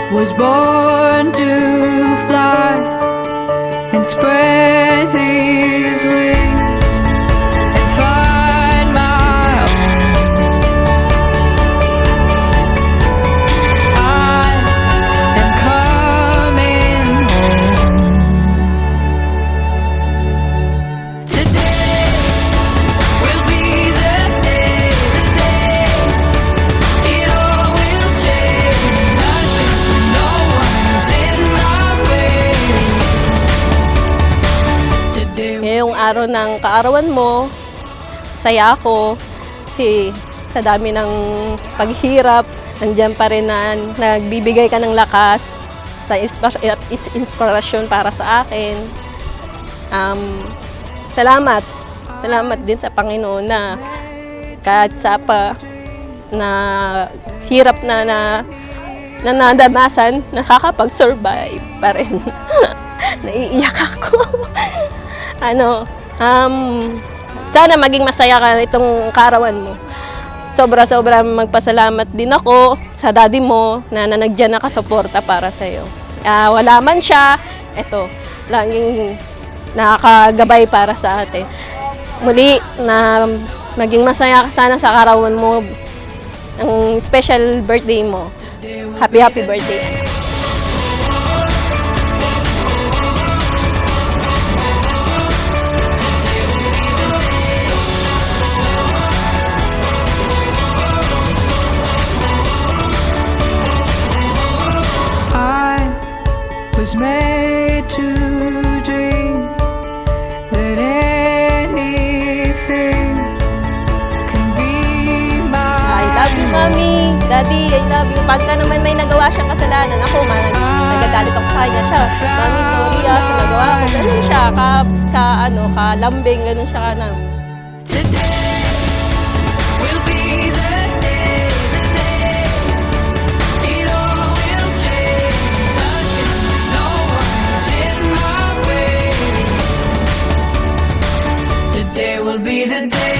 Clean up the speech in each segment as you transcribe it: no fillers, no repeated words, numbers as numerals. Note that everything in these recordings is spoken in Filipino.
was born to fly and spread these wings and find my own. I am coming home. Today will be the day, it all will change. Nothing, no one's in my way. Today Ngayong araw ng kaarawan mo, saya ako kasi sa dami ng paghirap, nandiyan pa rin na nagbibigay ka ng lakas sa inspirasyon para sa akin. Salamat. Salamat din sa Panginoon na kahit sa na hirap na nadanasan, nakakapag-survive pa rin. Naiiyak ako. Sana maging masaya ka itong kaarawan mo. Sobra-sobra magpasalamat din ako sa daddy mo na nandiyan nakasuporta para sa'yo. Wala man siya, eto, laging nakakagabay para sa atin. Muli, na maging masaya ka sana sa kaarawan mo, ang special birthday mo. Happy birthday, anak. I was made to dream that anything can be I love you, mine. Mami. Daddy, I love you. Pagka naman may nagawa siyang kasalanan, ako, nagagalit ako sa kanya siya. Mami, sorry sa nagawa ko. Ganun siya, kalambing, ganun siya ka na. Today will be the day, it all will change. Nothing, no one's in my way. Today will be the day.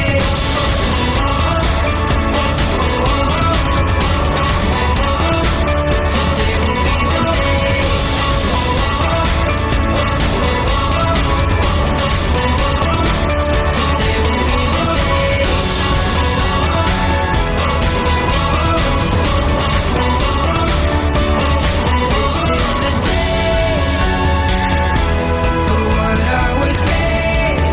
This is the day for what I was made.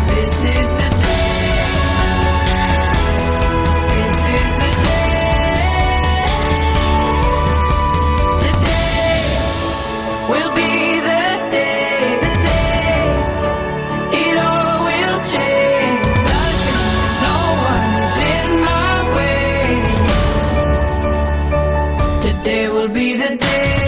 This is the day. This is the day. Today will be the day, it all will change. Nothing, no one's in my way. Today will be the day.